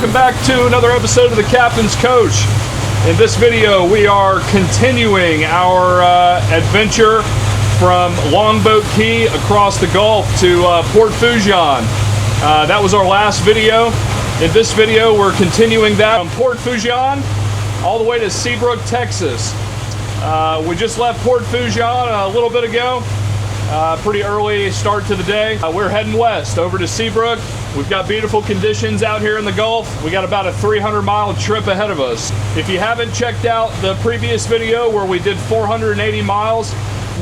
welcome back to another episode of the Captain's Coach. In this video, we are continuing our adventure from Longboat Key across the Gulf to Port Fourchon. That was our last video. In this video, we're continuing that from Port Fourchon all the way to Seabrook, Texas. We just left Port Fourchon a little bit ago. Pretty early start to the day. We're heading west over to Seabrook. We've got beautiful conditions out here in the Gulf. We got about a 300-mile trip ahead of us. If you haven't checked out the previous video where we did 480 miles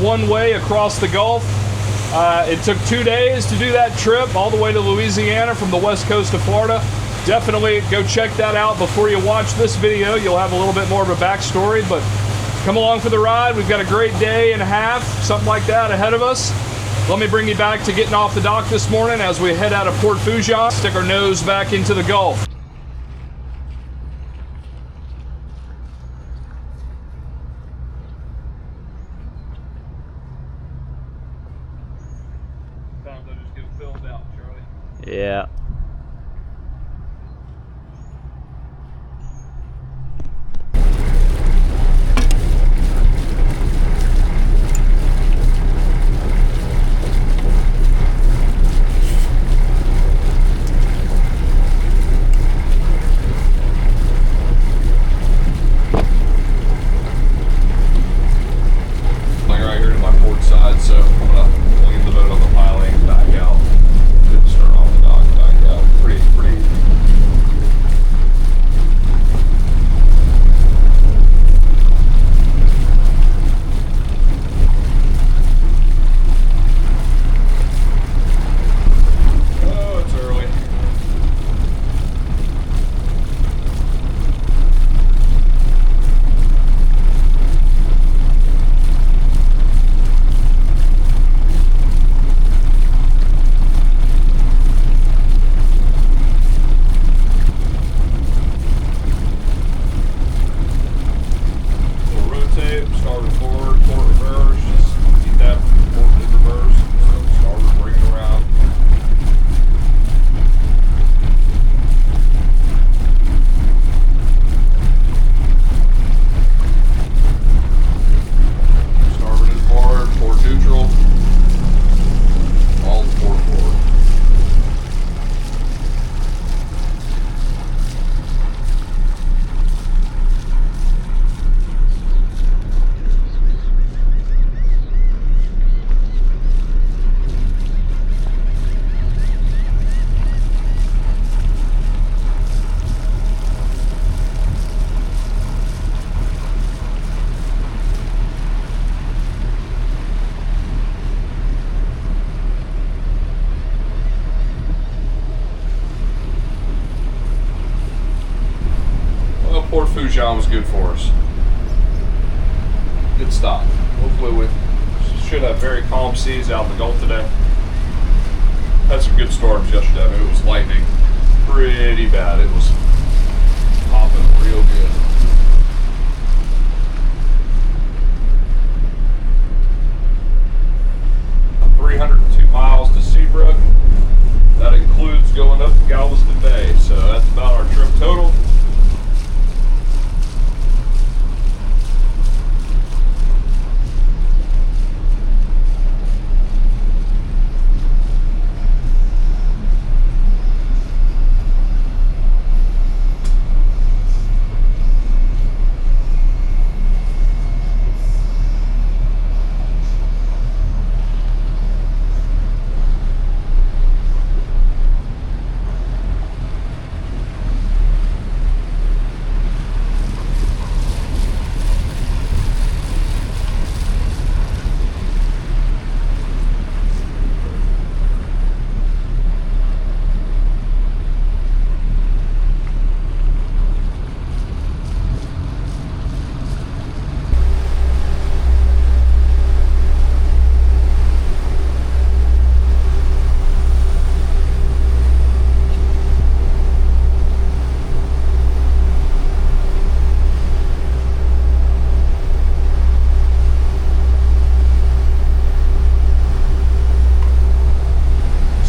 one way across the Gulf, it took 2 days to do that trip all the way to Louisiana from the west coast of Florida. Definitely go check that out before you watch this video. You'll have a little bit more of a backstory, but come along for the ride. We've got a great day and a half, something like that, ahead of us. Let me bring you back to getting off the dock this morning as we head out of Port Fourchon, stick our nose back into the Gulf. Sometimes I just get filled out, Charlie. Yeah. So I'm gonna leave the boat on the piling and back out. Just start off the dock, back out. Pretty. Oh, it's early. Starboard forward, port reverse, just keep that port in reverse. So starboard, bring it around. Starboard is forward, port neutral, all port forward. Port Fourchon was good for us. Good stop. Hopefully we should have very calm seas out in the Gulf today. Had some good storms yesterday. I mean, it was lightning pretty bad. It was popping real good. $302 miles to Seabrook. That includes going up to Galveston Bay. So that's about our trip total.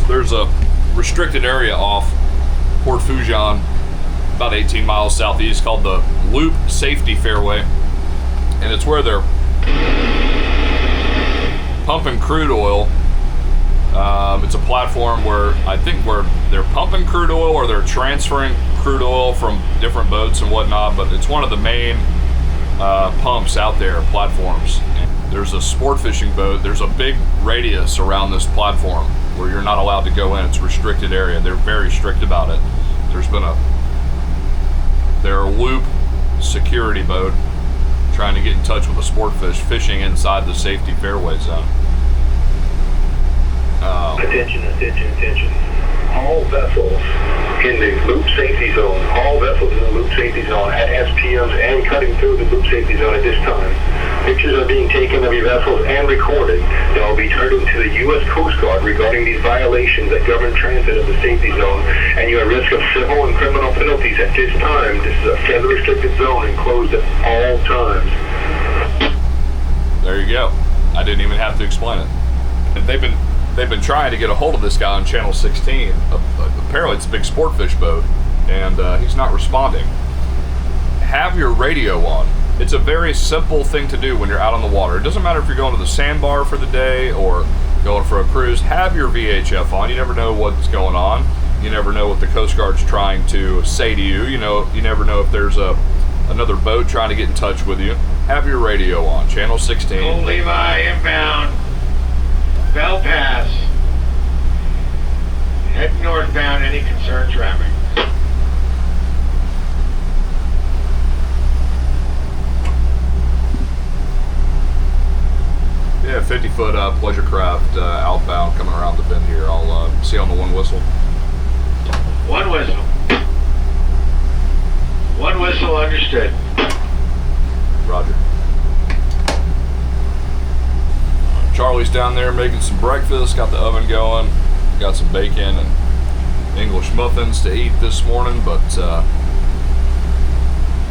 there's a restricted area off Port Fourchon about 18 miles southeast, called the Loop Safety Fairway, and it's where they're pumping crude oil. It's a platform where they're pumping crude oil or they're transferring crude oil from different boats and whatnot, but it's one of the main pumps out there, platforms. There's a sport fishing boat. There's a big radius around this platform where you're not allowed to go in. It's a restricted area. They're very strict about it. They're a Loop security boat trying to get in touch with a sport fish fishing inside the safety fairway zone. Attention. All vessels in the Loop Safety Zone, at SPMs and cutting through the Loop Safety Zone at this time. Pictures are being taken of your vessels and recorded. They will be turned into the U.S. Coast Guard regarding these violations that govern transit of the safety zone, and you are at risk of civil and criminal penalties at this time. This is a feather restricted zone and closed at all times. There you go. I didn't even have to explain it. And they've been trying to get a hold of this guy on Channel 16. Apparently it's a big sport fish boat, and he's not responding. Have your radio on. It's a very simple thing to do when you're out on the water. It doesn't matter if you're going to the sandbar for the day or going for a cruise. Have your VHF on. You never know what's going on. You never know what the Coast Guard's trying to say to you. You never know if there's another boat trying to get in touch with you. Have your radio on. Channel 16. Old Levi inbound. Bell Pass. Head northbound, any concerned traffic. Yeah, 50-foot pleasure craft outbound coming around the bend here. I'll see on the one whistle. One whistle. One whistle, understood. Roger. Charlie's down there making some breakfast, got the oven going, got some bacon and English muffins to eat this morning, but got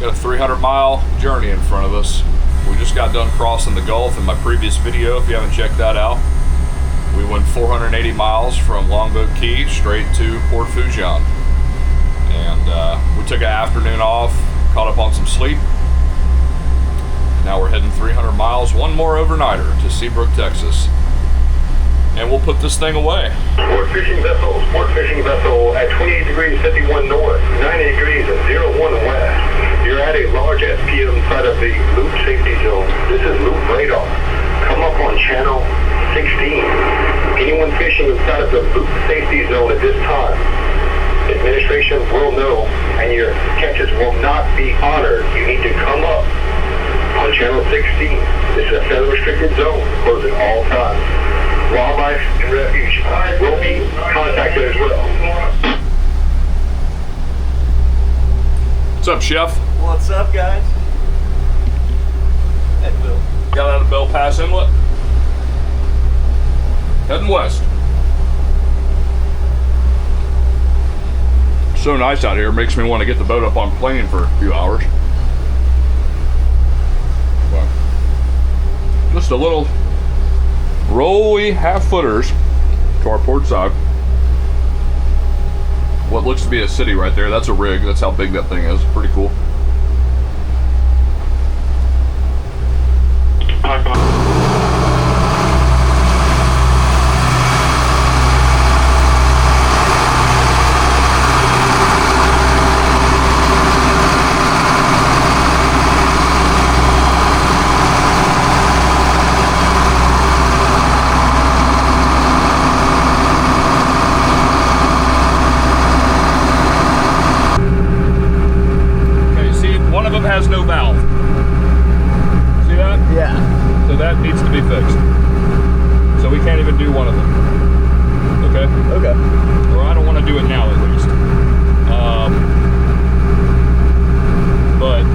a 300-mile journey in front of us. We just got done crossing the Gulf in my previous video, if you haven't checked that out. We went 480 miles from Longboat Key straight to Port Fourchon. And we took an afternoon off, caught up on some sleep. Now we're heading 300 miles, one more overnighter to Seabrook, Texas. And we'll put this thing away. Sport fishing vessel at 28 degrees 51 north, 90 degrees and 01 west. You're at a large SPM side of the Loop Safety Zone. This is Loop Radar. Come up on channel 16. Anyone fishing inside of the Loop Safety Zone at this time, administration will know and your catches will not be honored. You need to come up on channel 16. This is a feather restricted zone, closed at all times. Wildlife and refuge will be contacted as well. What's up, Chef? What's up, guys? Hey, Bill. Got out of Bell Pass Inlet. Heading west. So nice out here, makes me want to get the boat up on plane for a few hours. But just a little rolly half-footers to our port side. What looks to be a city right there. That's a rig. That's how big that thing is. Pretty cool. Has no valve. See that? Yeah. So that needs to be fixed. So we can't even do one of them. Okay? Okay. Or I don't want to do it now at least. But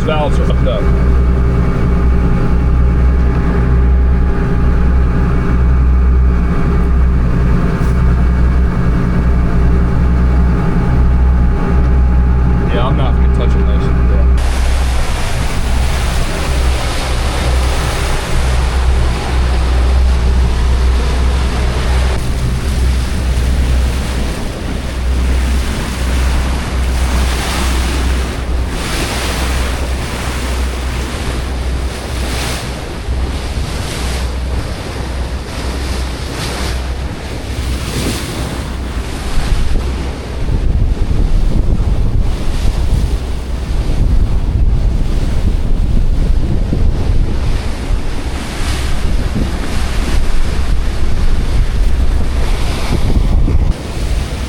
valves are hooked up.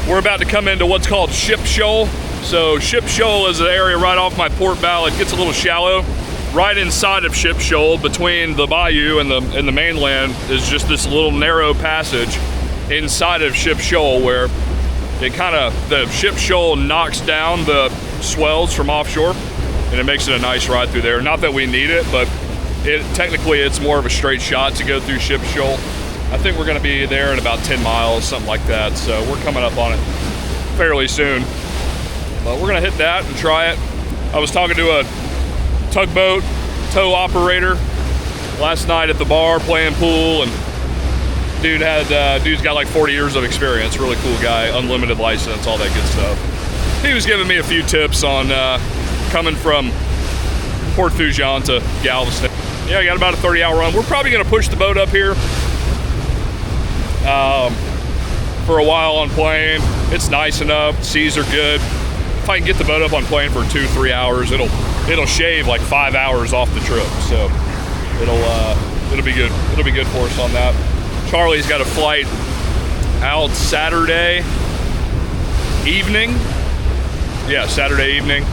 We're about to come into what's called Ship Shoal. So Ship Shoal is an area right off my port bow. It gets a little shallow. Right inside of Ship Shoal, between the bayou and the mainland, is just this little narrow passage inside of Ship Shoal where it the Ship Shoal knocks down the swells from offshore, and it makes it a nice ride through there. Not that we need it, but technically it's more of a straight shot to go through Ship Shoal. I think we're going to be there in about 10 miles, something like that. So we're coming up on it fairly soon. But we're going to hit that and try it. I was talking to a tugboat tow operator last night at the bar playing pool, and dude's got like 40 years of experience. Really cool guy, unlimited license, all that good stuff. He was giving me a few tips on coming from Port Fourchon to Galveston. Yeah, I got about a 30-hour run. We're probably going to push the boat up here for a while on plane. It's nice enough. Seas are good. If I can get the boat up on plane for 2-3 hours, it'll shave like 5 hours off the trip. So it'll be good. It'll be good for us on that. Charlie's got a flight out Saturday evening. Yeah, Saturday evening.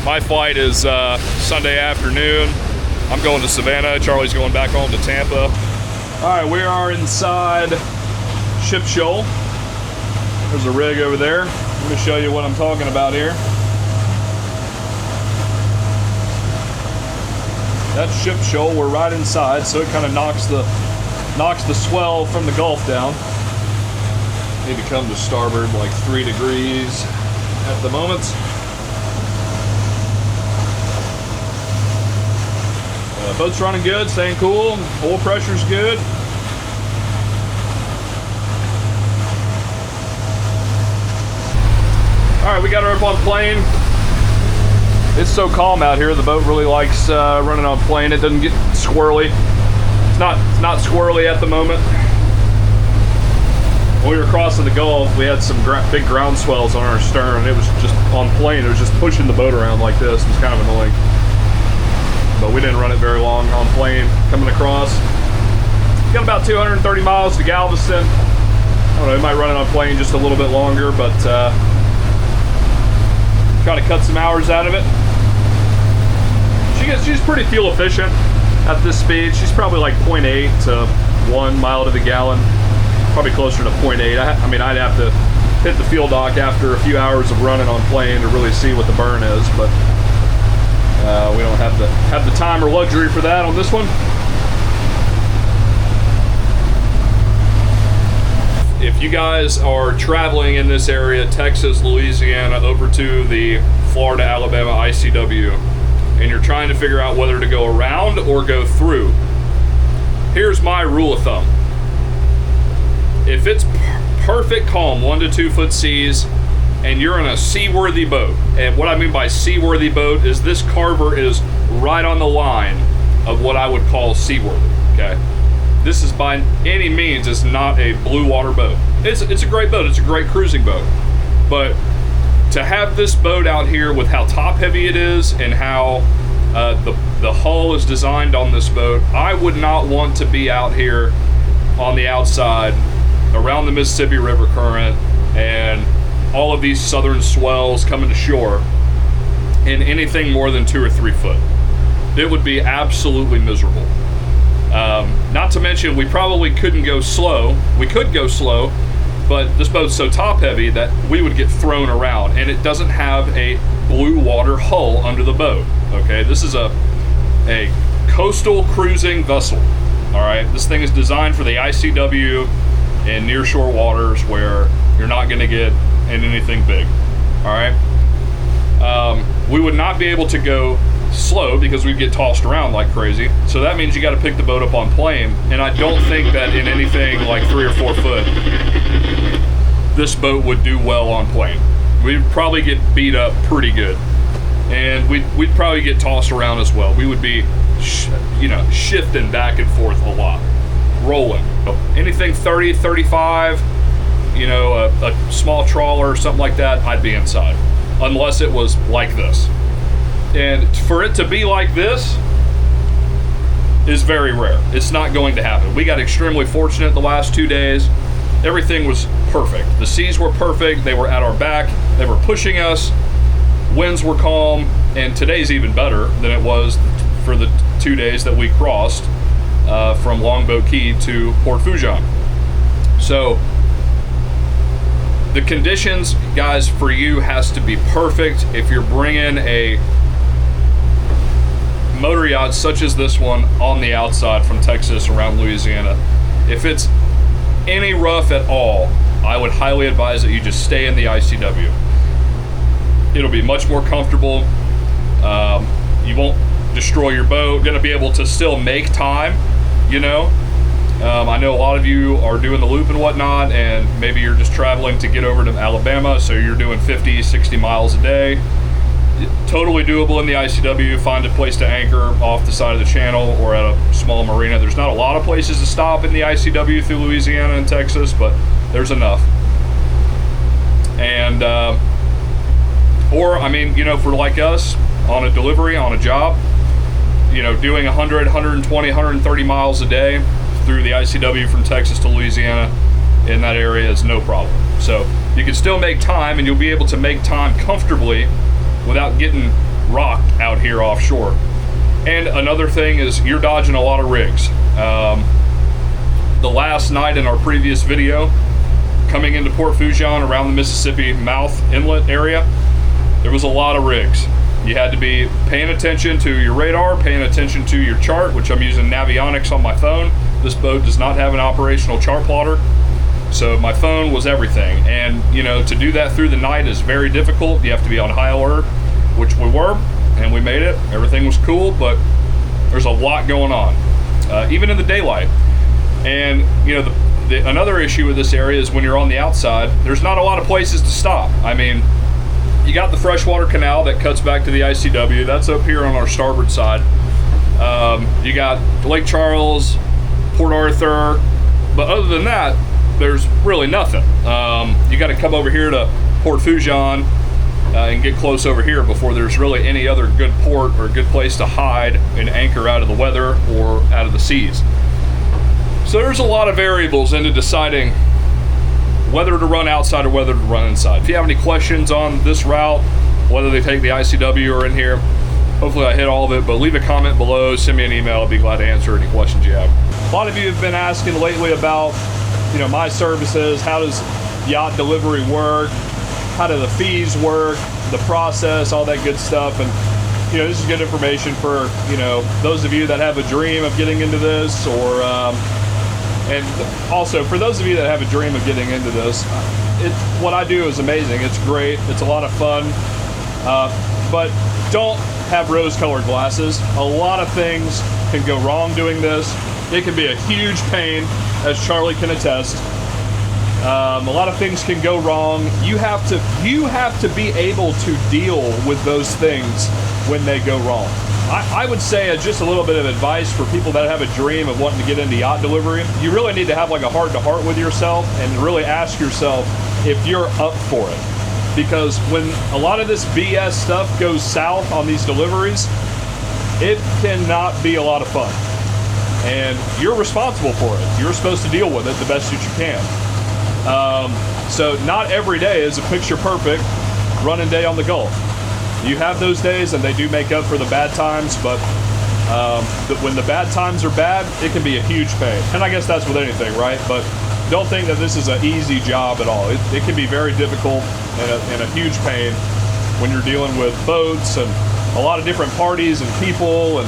My flight is Sunday afternoon. I'm going to Savannah. Charlie's going back home to Tampa. All right, we are inside Ship Shoal. There's a rig over there. Let me show you what I'm talking about here. That's Ship Shoal. We're right inside, so it kind of knocks the swell from the Gulf down. Maybe come to starboard like 3 degrees at the moment. Boat's running good, staying cool. Oil pressure's good. All right, we got her up on plane. It's so calm out here. The boat really likes running on plane. It doesn't get squirrely. It's not squirrely at the moment. When we were crossing the Gulf, we had some big ground swells on our stern. It was just on plane. It was just pushing the boat around like this. It was kind of annoying. But we didn't run it very long on plane coming across. Got about 230 miles to Galveston. I don't know, we might run it on plane just a little bit longer, but try to cut some hours out of it. She's pretty fuel efficient at this speed. She's probably like 0.8 to 1 mile to the gallon. Probably closer to 0.8. I mean, I'd have to hit the fuel dock after a few hours of running on plane to really see what the burn is, but we don't have the time or luxury for that on this one. If you guys are traveling in this area, Texas, Louisiana, over to the Florida, Alabama ICW, and you're trying to figure out whether to go around or go through, here's my rule of thumb. If it's perfect calm, 1 to 2 foot seas, and you're in a seaworthy boat, and what I mean by seaworthy boat is this Carver is right on the line of what I would call seaworthy, okay? This is by any means is not a blue water boat. It's a great boat, it's a great cruising boat. But to have this boat out here with how top heavy it is and how the hull is designed on this boat, I would not want to be out here on the outside around the Mississippi River current and all of these southern swells coming to shore in anything more than 2 or 3 foot. It would be absolutely miserable. Not to mention, we probably couldn't go slow. We could go slow, but this boat's so top heavy that we would get thrown around, and it doesn't have a blue water hull under the boat, okay? This is a coastal cruising vessel, all right? This thing is designed for the ICW and nearshore waters where you're not gonna get in anything big, all right? We would not be able to go slow because we'd get tossed around like crazy. So that means you got to pick the boat up on plane. And I don't think that in anything like 3 or 4 foot, this boat would do well on plane. We'd probably get beat up pretty good. And we'd probably get tossed around as well. We would be, shifting back and forth a lot, rolling. Anything 30, 35, a small trawler or something like that, I'd be inside. Unless it was like this. And for it to be like this is very rare. It's not going to happen. We got extremely fortunate the last 2 days. everything was perfect. The seas were perfect. They were at our back. They were pushing us. Winds were calm, and today's even better than it was for the 2 days that we crossed from Longboat Key to Port Fourchon. So the conditions, guys, for you has to be perfect. If you're bringing a motor yacht such as this one on the outside from Texas around Louisiana, if it's any rough at all, I would highly advise that you just stay in the ICW. It'll be much more comfortable. You won't destroy your boat. Going to be able to still make time, you know. I know a lot of you are doing the loop and whatnot, and maybe you're just traveling to get over to Alabama, so you're doing 50, 60 miles a day. Totally doable in the ICW. Find a place to anchor off the side of the channel or at a small marina. There's not a lot of places to stop in the ICW through Louisiana and Texas, but there's enough. And or, I mean, you know, for like us, on a delivery, on a job, you know, doing 100, 120, 130 miles a day through the ICW from Texas to Louisiana in that area is no problem. So you can still make time, and you'll be able to make time comfortably without getting rocked out here offshore. And another thing is you're dodging a lot of rigs. The last night in our previous video, coming into Port Fourchon around the Mississippi mouth inlet area, there was a lot of rigs. You had to be paying attention to your radar, paying attention to your chart, which I'm using Navionics on my phone. This boat does not have an operational chart plotter, so my phone was everything. And you know, to do that through the night is very difficult. You have to be on high alert, which we were, and we made it. Everything was cool, but there's a lot going on, even in the daylight. And you know, another issue with this area is when you're on the outside, there's not a lot of places to stop. I mean, you got the freshwater canal that cuts back to the ICW. That's up here on our starboard side. You got Lake Charles, Port Arthur, but other than that, there's really nothing. You got to come over here to Port Fourchon and get close over here before there's really any other good port or good place to hide and anchor out of the weather or out of the seas. So there's a lot of variables into deciding whether to run outside or whether to run inside. If you have any questions on this route, whether they take the ICW or in here, hopefully I hit all of it, but leave a comment below, send me an email, I'll be glad to answer any questions you have. A lot of you have been asking lately about, you know, my services. How does yacht delivery work? How do the fees work? The process, all that good stuff. And you know, this is good information for, you know, those of you that have a dream of getting into this, or and also for those of you that have a dream of getting into this, what I do is amazing. It's great. It's a lot of fun. But don't have rose-colored glasses. A lot of things can go wrong doing this. It can be a huge pain, as Charlie can attest. A lot of things can go wrong. You have to be able to deal with those things when they go wrong. I would say just a little bit of advice for people that have a dream of wanting to get into yacht delivery. You really need to have like a heart-to-heart with yourself and really ask yourself if you're up for it. Because when a lot of this BS stuff goes south on these deliveries, it cannot be a lot of fun. And you're responsible for it. You're supposed to deal with it the best that you can. So not every day is a picture perfect running day on the Gulf. You have those days and they do make up for the bad times, but when the bad times are bad, it can be a huge pain. And I guess that's with anything, right? But don't think that this is an easy job at all. It can be very difficult and a huge pain when you're dealing with boats and a lot of different parties and people, and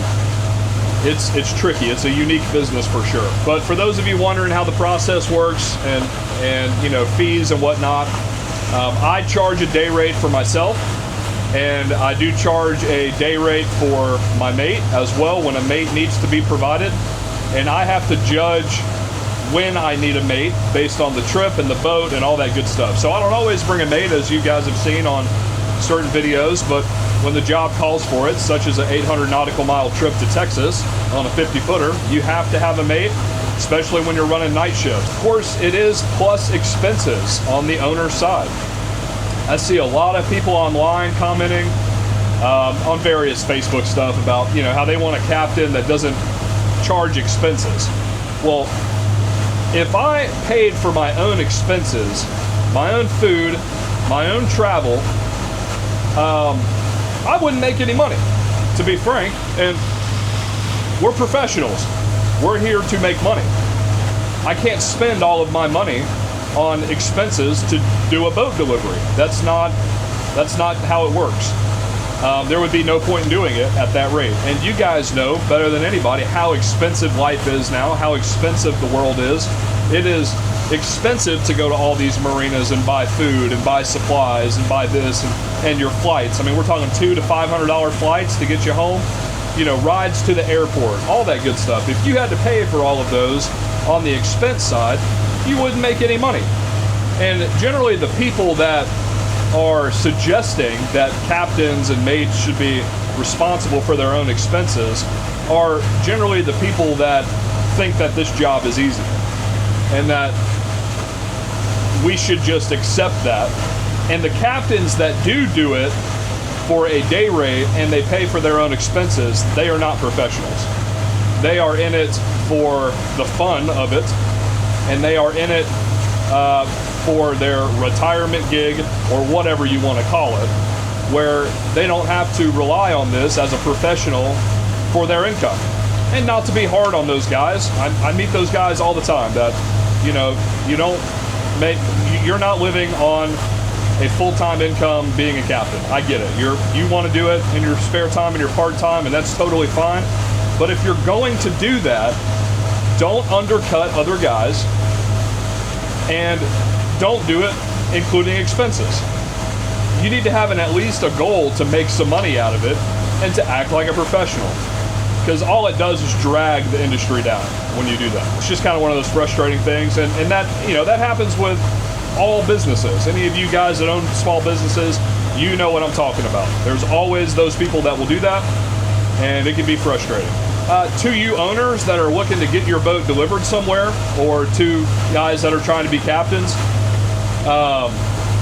it's tricky. It's a unique business for sure. But for those of you wondering how the process works and you know, fees and whatnot, I charge a day rate for myself, and I do charge a day rate for my mate as well when a mate needs to be provided. And I have to judge when I need a mate based on the trip and the boat and all that good stuff. So I don't always bring a mate, as you guys have seen on certain videos, but when the job calls for it, such as an 800 nautical mile trip to Texas on a 50-footer, you have to have a mate, especially when you're running night shift. Of course, it is plus expenses on the owner's side. I see a lot of people online commenting on various Facebook stuff about, you know, how they want a captain that doesn't charge expenses. Well, If I paid for my own expenses, my own food, my own travel, I wouldn't make any money, to be frank. And we're professionals. We're here to make money. I can't spend all of my money on expenses to do a boat delivery. That's not how it works. There would be no point in doing it at that rate. And you guys know better than anybody how expensive life is now, how expensive the world is. It is expensive to go to all these marinas and buy food and buy supplies and buy this and your flights. I mean, we're talking $200 to $500 flights to get you home, you know, rides to the airport, all that good stuff. If you had to pay for all of those on the expense side, you wouldn't make any money. And generally the people that are suggesting that captains and mates should be responsible for their own expenses are generally the people that think that this job is easy and that we should just accept that. And the captains that do it for a day rate and they pay for their own expenses, they are not professionals. They are in it for the fun of it, and they are in it for their retirement gig or whatever you want to call it, where they don't have to rely on this as a professional for their income. And not to be hard on those guys, I meet those guys all the time that, you know, you're not living on a full-time income being a captain. I get it. You want to do it in your spare time and your part-time, and that's totally fine. But if you're going to do that, don't undercut other guys, and don't do it including expenses. You need to have at least a goal to make some money out of it and to act like a professional, because all it does is drag the industry down when you do that. It's just kind of one of those frustrating things, and that, you know, that happens with all businesses. Any of you guys that own small businesses, you know what I'm talking about. There's always those people that will do that, and it can be frustrating. To you owners that are looking to get your boat delivered somewhere, or to guys that are trying to be captains,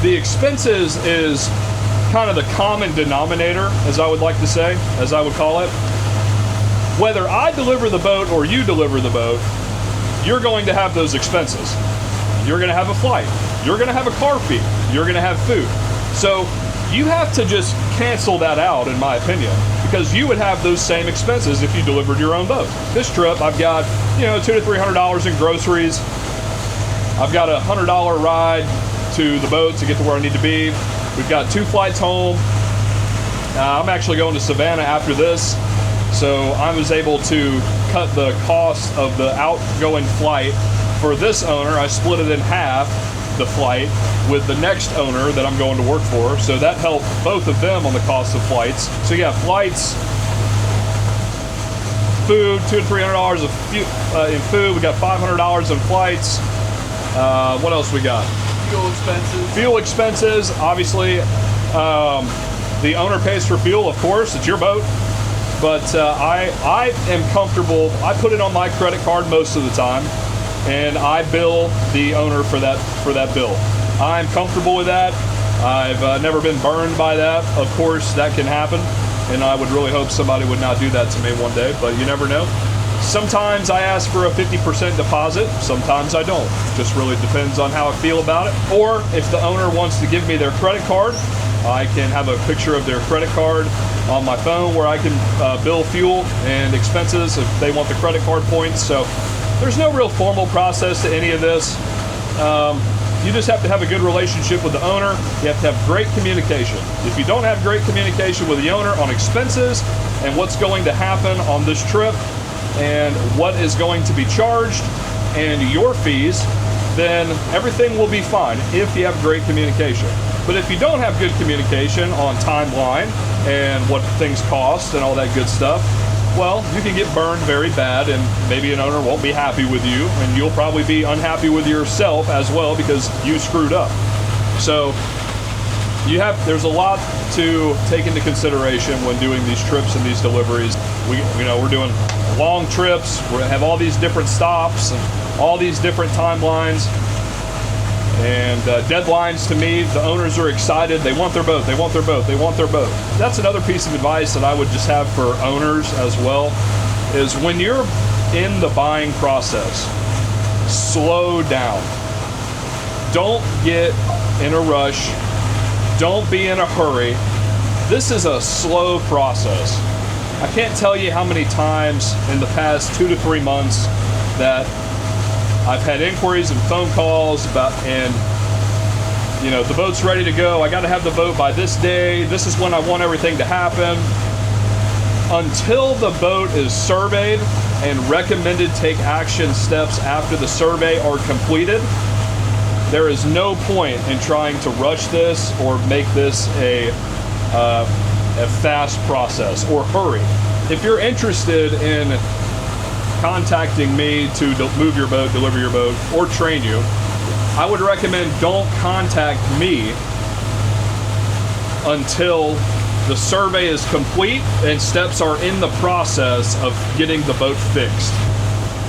the expenses is kind of the common denominator, as I would like to say, as I would call it. Whether I deliver the boat or you deliver the boat, you're going to have those expenses. You're going to have a flight. You're going to have a car fee. You're going to have food. So you have to just cancel that out, in my opinion, because you would have those same expenses if you delivered your own boat. This trip, I've got, you know, $200 to $300 in groceries. I've got a $100 ride to the boat to get to where I need to be. We've got 2 flights home. I'm actually going to Savannah after this, so I was able to cut the cost of the outgoing flight. For this owner, I split it in half, the flight, with the next owner that I'm going to work for, so that helped both of them on the cost of flights. So yeah, flights, food, $200 to $300 in food. We got $500 in flights. What else we got? Fuel expenses. Fuel expenses, obviously. The owner pays for fuel, of course. It's your boat. But I am comfortable. I put it on my credit card most of the time, and I bill the owner for that bill. I'm comfortable with that. I've never been burned by that. Of course, that can happen, and I would really hope somebody would not do that to me one day, but you never know. Sometimes I ask for a 50% deposit, sometimes I don't. Just really depends on how I feel about it. Or if the owner wants to give me their credit card, I can have a picture of their credit card on my phone where I can bill fuel and expenses if they want the credit card points. So there's no real formal process to any of this. You just have to have a good relationship with the owner. You have to have great communication. If you don't have great communication with the owner on expenses and what's going to happen on this trip and what is going to be charged and your fees, then everything will be fine if you have great communication. But if you don't have good communication on timeline and what things cost and all that good stuff, well, you can get burned very bad, and maybe an owner won't be happy with you, and you'll probably be unhappy with yourself as well because you screwed up. So there's a lot to take into consideration when doing these trips and these deliveries. We're doing long trips. We have all these different stops and all these different timelines and deadlines. To me, the owners are excited. They want their boat. They want their boat. They want their boat. That's another piece of advice that I would just have for owners as well, is when you're in the buying process, slow down. Don't get in a rush. Don't be in a hurry. This is a slow process. I can't tell you how many times in the past 2 to 3 months that I've had inquiries and phone calls about, and you know, the boat's ready to go. I got to have the boat by this day. This is when I want everything to happen. Until the boat is surveyed and recommended take action steps after the survey are completed, there is no point in trying to rush this or make this a fast process or hurry. If you're interested in contacting me to move your boat, deliver your boat, or train you, I would recommend don't contact me until the survey is complete and steps are in the process of getting the boat fixed.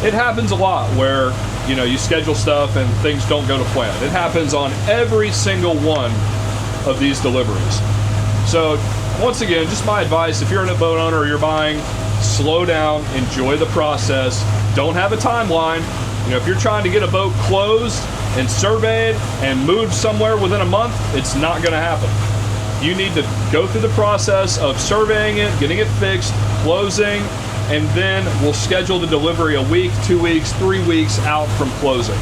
It happens a lot where, you know, you schedule stuff and things don't go to plan. It happens on every single one of these deliveries. So once again, just my advice, if you're a boat owner or you're buying, slow down, enjoy the process. Don't have a timeline. You know, if you're trying to get a boat closed and surveyed and moved somewhere within a month, it's not going to happen. You need to go through the process of surveying it, getting it fixed, closing, and then we'll schedule the delivery a week, 2 weeks, 3 weeks out from closing.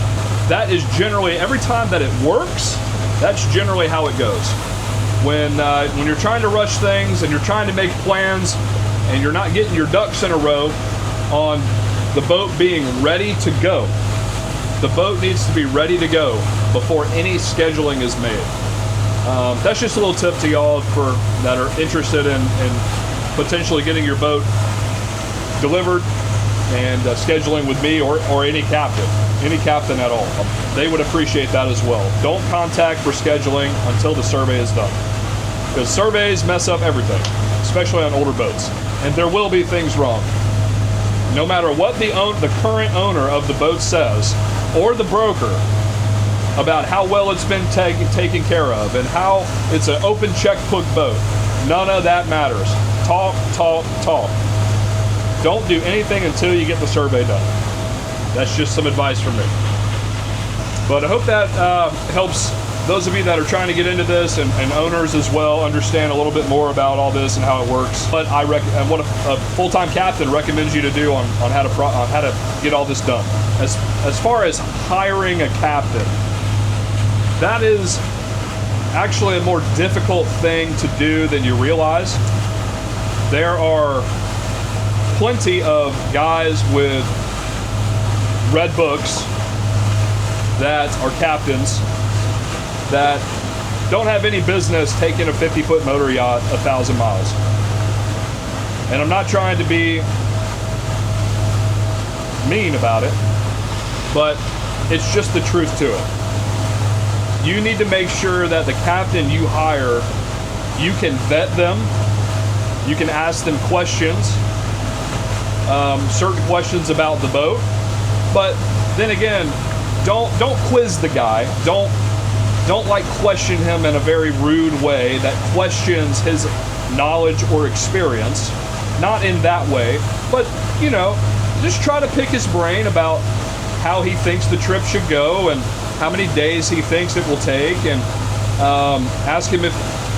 That is generally, every time that it works, that's generally how it goes. When you're trying to rush things and you're trying to make plans and you're not getting your ducks in a row on the boat being ready to go, the boat needs to be ready to go before any scheduling is made. That's just a little tip to y'all that are interested in potentially getting your boat delivered and scheduling with me or any captain at all. They would appreciate that as well. Don't contact for scheduling until the survey is done, because surveys mess up everything, especially on older boats, and there will be things wrong. No matter what the current owner of the boat says, or the broker, about how well it's been taken care of and how it's an open checkbook boat, none of that matters. Talk, talk, talk. Don't do anything until you get the survey done. That's just some advice from me. But I hope that helps those of you that are trying to get into this, and owners as well, understand a little bit more about all this and how it works. But and what a full-time captain recommends you to do on how to get all this done. As far as hiring a captain, that is actually a more difficult thing to do than you realize. There are plenty of guys with red books that are captains that don't have any business taking a 50-foot motor yacht 1,000 miles. And I'm not trying to be mean about it, but it's just the truth to it. You need to make sure that the captain you hire, you can vet them, you can ask them questions, certain questions about the boat, but then again, don't quiz the guy. Don't like question him in a very rude way that questions his knowledge or experience. Not in that way, but you know, just try to pick his brain about how he thinks the trip should go and how many days he thinks it will take, and ask him if,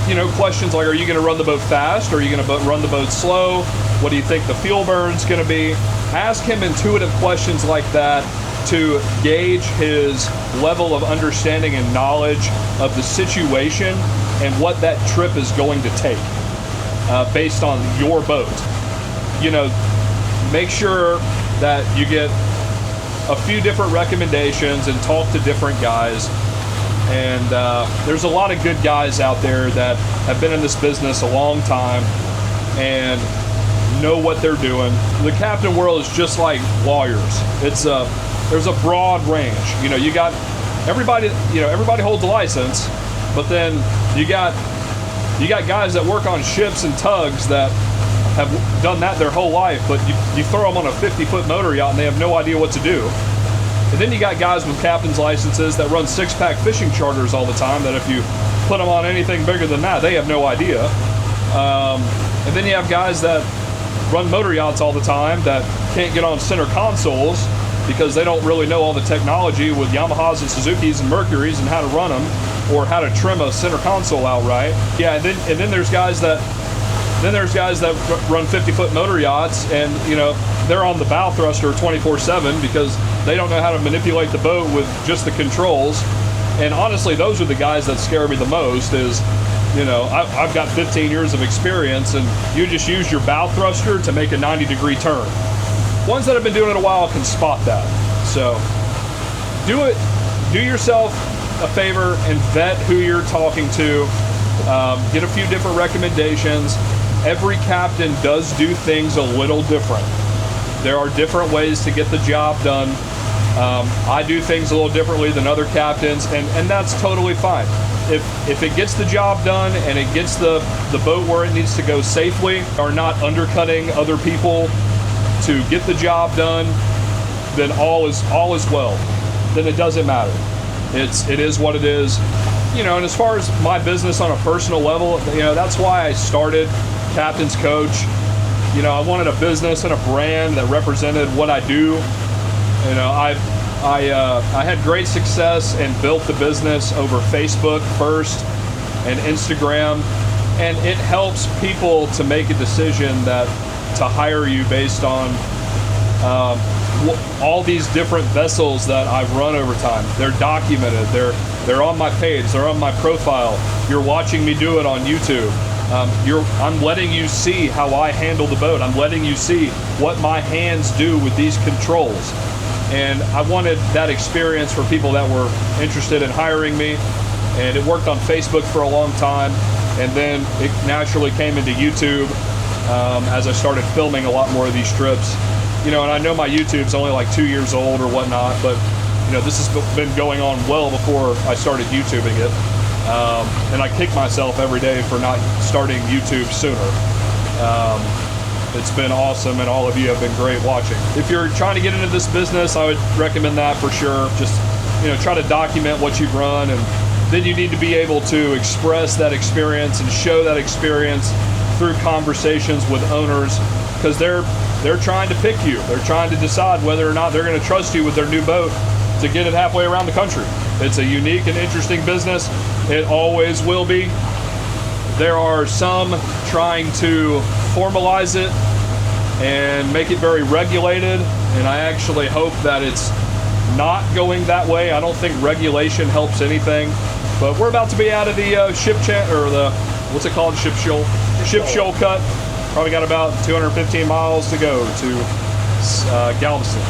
you know, questions like, are you going to run the boat fast? Or are you going to run the boat slow? What do you think the fuel burn's going to be? Ask him intuitive questions like that to gauge his level of understanding and knowledge of the situation and what that trip is going to take based on your boat. You know, make sure that you get a few different recommendations and talk to different guys. And there's a lot of good guys out there that have been in this business a long time and know what they're doing. The captain world is just like lawyers. There's a broad range. You know, you got everybody. You know, everybody holds a license, but then you got guys that work on ships and tugs that have done that their whole life, but you throw them on a 50-foot motor yacht and they have no idea what to do. And then you got guys with captain's licenses that run six-pack fishing charters all the time, that if you put them on anything bigger than that, they have no idea. And then you have guys that run motor yachts all the time that can't get on center consoles because they don't really know all the technology with Yamahas and Suzukis and Mercuries and how to run them or how to trim a center console out right. Yeah, and then there's guys that run 50-foot motor yachts, and you know, they're on the bow thruster 24/7 because they don't know how to manipulate the boat with just the controls. And honestly, those are the guys that scare me the most. Is, you know, I've got 15 years of experience, and you just use your bow thruster to make a 90-degree turn. Ones that have been doing it a while can spot that. So do yourself a favor and vet who you're talking to. Get a few different recommendations. Every captain does do things a little different. There are different ways to get the job done. I do things a little differently than other captains, and that's totally fine. If it gets the job done and it gets the boat where it needs to go safely, or not undercutting other people to get the job done, then all is well. Then it doesn't matter. It is what it is. You know, and as far as my business on a personal level, you know, that's why I started Captain's Coach. You know, I wanted a business and a brand that represented what I do. You know, I had great success and built the business over Facebook first and Instagram, and it helps people to make a decision to hire you based on all these different vessels that I've run over time. They're documented. They're on my page. They're on my profile. You're watching me do it on YouTube. I'm letting you see how I handle the boat. I'm letting you see what my hands do with these controls. And I wanted that experience for people that were interested in hiring me. And it worked on Facebook for a long time. And then it naturally came into YouTube as I started filming a lot more of these trips. You know, and I know my YouTube's only like 2 years old or whatnot, but you know, this has been going on well before I started YouTubing it. And I kick myself every day for not starting YouTube sooner. It's been awesome, and all of you have been great watching. If you're trying to get into this business, I would recommend that for sure. Just, you know, try to document what you've run, and then you need to be able to express that experience and show that experience through conversations with owners, because they're trying to pick you. They're trying to decide whether or not they're going to trust you with their new boat to get it halfway around the country. It's a unique and interesting business. It always will be. There are some trying to formalize it and make it very regulated, and I actually hope that it's not going that way. I don't think regulation helps anything, but we're about to be out of the what's it called? Ship shoal cut. Probably got about 215 miles to go to Galveston.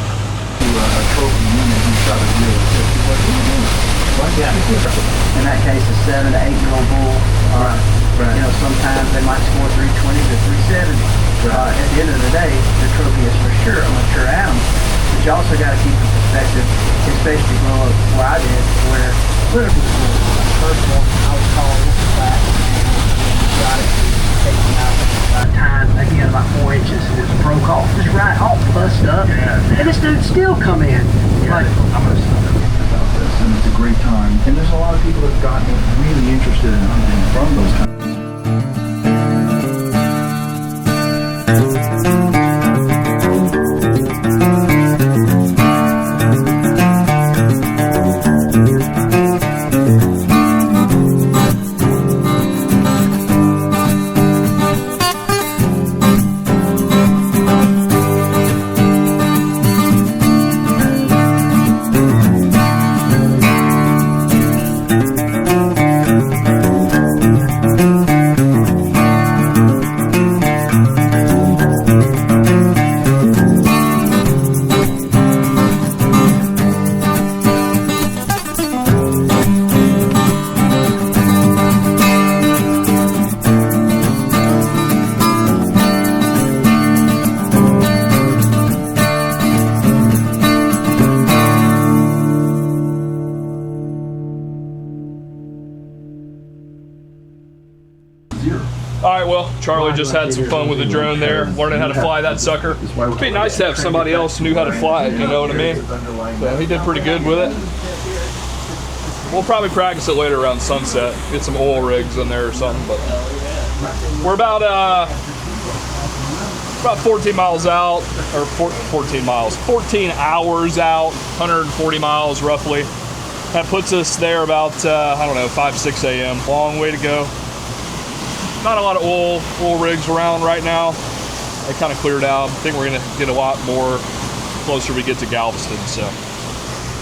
In that case, a 7 to 8 year old bull. Right. You know, sometimes they might score 320 to 370. At the end of the day, the trophy is for sure a mature animal. But you also got to keep the perspective, especially growing up where I did, where critical first one, I was called back and got it, taken out time again about 4 inches. It was broke off, just right off, bust up, and this dude still come in. Like, I'm gonna stop about this, and it's a great time. And there's a lot of people that have gotten really interested in hunting from those times. Charlie just had some fun with the drone there, learning how to fly that sucker. It'd be nice to have somebody else who knew how to fly it, you know what I mean? So he did pretty good with it. We'll probably practice it later around sunset, get some oil rigs in there or something, but we're about about 14 miles out, or 14 hours out, 140 miles roughly. That puts us there about, I don't know, 5, 6 a.m. Long way to go. Not a lot of oil rigs around right now. They kind of cleared out. I think we're gonna get a lot more closer we get to Galveston. So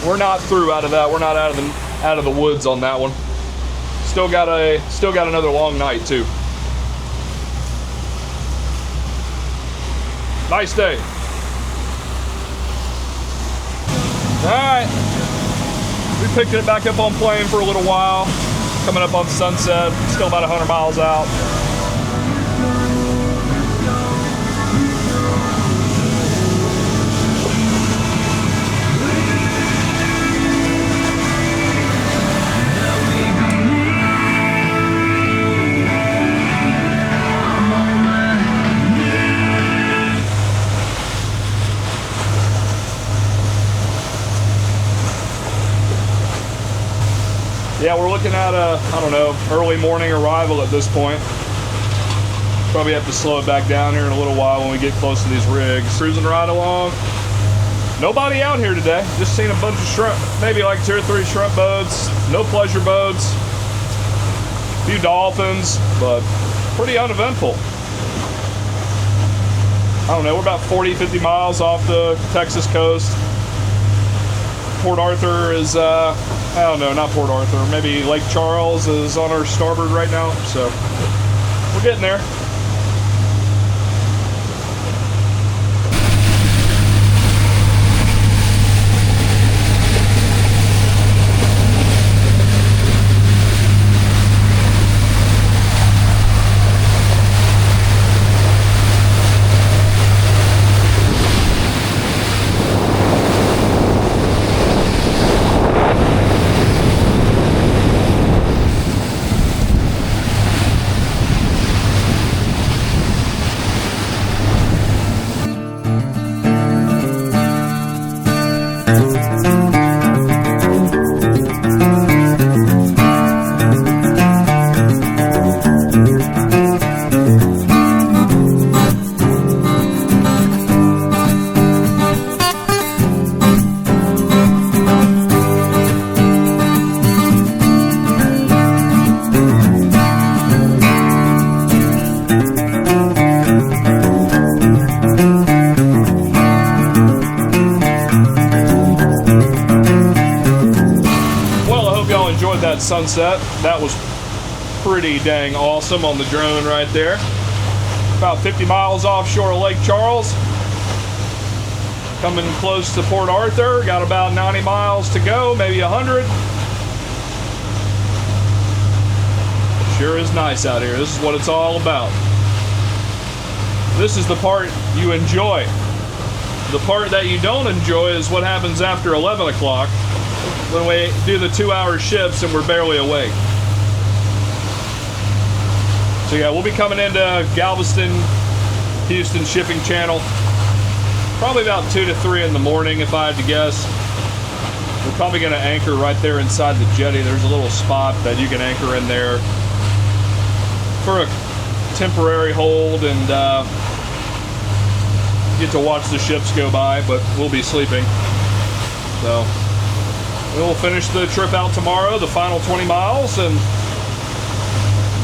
we're not through out of that. We're not out of the woods on that one. Still got another long night too. Nice day. All right, we picked it back up on plane for a little while. Coming up on sunset, still about 100 miles out. Yeah, we're looking at a, I don't know, early morning arrival at this point. Probably have to slow it back down here in a little while when we get close to these rigs. Cruising right along. Nobody out here today. Just seen a bunch of shrimp, maybe like 2 or 3 shrimp boats. No pleasure boats. A few dolphins, but pretty uneventful. I don't know, we're about 40, 50 miles off the Texas coast. Port Arthur is, I don't know, not Port Arthur, maybe Lake Charles is on our starboard right now, so we're getting there. Sunset. That was pretty dang awesome on the drone right there. About 50 miles offshore of Lake Charles. Coming close to Port Arthur. Got about 90 miles to go, maybe 100. Sure is nice out here. This is what it's all about. This is the part you enjoy. The part that you don't enjoy is what happens after 11 o'clock. When we do the 2-hour shifts and we're barely awake. So yeah, we'll be coming into Galveston, Houston shipping channel. Probably about 2 to 3 in the morning if I had to guess. We're probably gonna anchor right there inside the jetty. There's a little spot that you can anchor in there for a temporary hold and get to watch the ships go by, but we'll be sleeping. So we'll finish the trip out tomorrow, the final 20 miles, and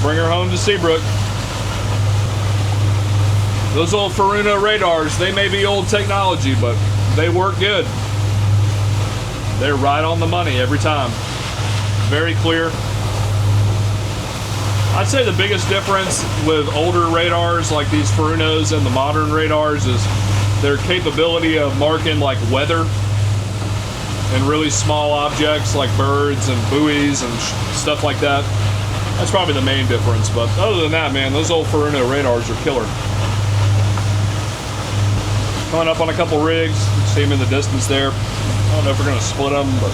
bring her home to Seabrook. Those old fouchon radars, they may be old technology, but they work good. They're right on the money every time. Very clear. I'd say the biggest difference with older radars like these fouchons and the modern radars is their capability of marking like weather and really small objects like birds and buoys and stuff like that. That's probably the main difference, but other than that, man, those old fouchon radars are killer. Coming up on a couple rigs, see them in the distance there. I don't know if we're gonna split them, but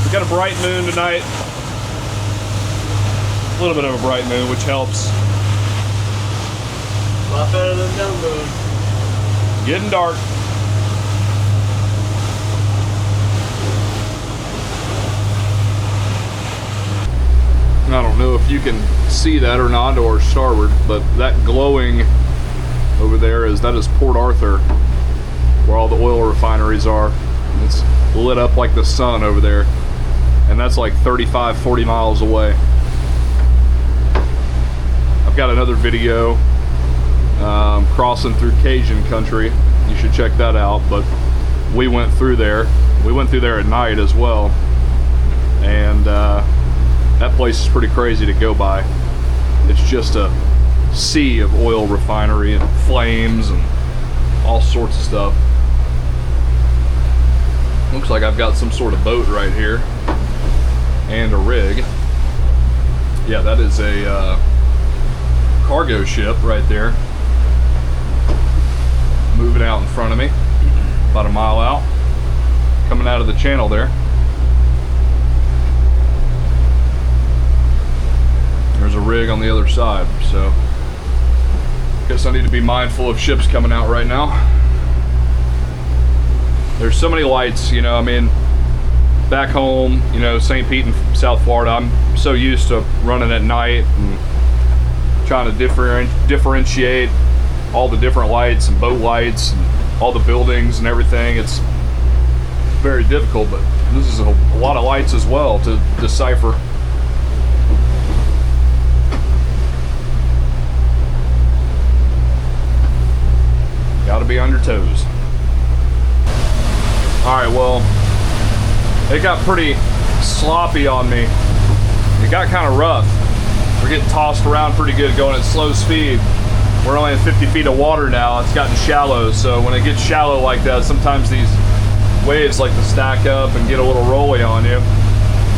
we got a bright moon tonight. A little bit of a bright moon, which helps. A lot better than no moon. Getting dark. I don't know if you can see that or not, or starboard, but that glowing over there is Port Arthur, where all the oil refineries are. It's lit up like the sun over there, and that's like 35-40 miles away. I've got another video crossing through Cajun country. You should check that out. But we went through there. We went through there at night as well, and that place is pretty crazy to go by. It's just a sea of oil refinery and flames and all sorts of stuff. Looks like I've got some sort of boat right here and a rig. Yeah, that is a cargo ship right there, moving out in front of me, about a mile out, coming out of the channel there. There's a rig on the other side, so guess I need to be mindful of ships coming out right now. There's so many lights, you know. I mean, back home, you know, St. Pete and South Florida, I'm so used to running at night and trying to differentiate all the different lights and boat lights and all the buildings and everything. It's very difficult, but this is a lot of lights as well to decipher. Gotta be on your toes. Alright, well, it got pretty sloppy on me. It got kind of rough. We're getting tossed around pretty good going at slow speed. We're only at 50 feet of water now. It's gotten shallow, so when it gets shallow like that, sometimes these waves like to stack up and get a little rolly on you.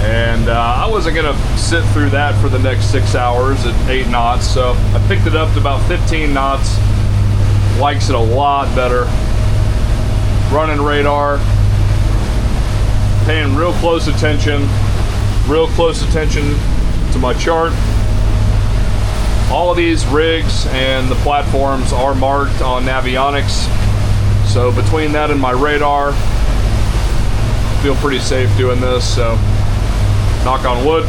And I wasn't gonna sit through that for the next 6 hours at 8 knots, so I picked it up to about 15 knots. Likes it a lot better. Running radar, paying real close attention to my chart. All of these rigs and the platforms are marked on Navionics, so between that and my radar, I feel pretty safe doing this, so knock on wood.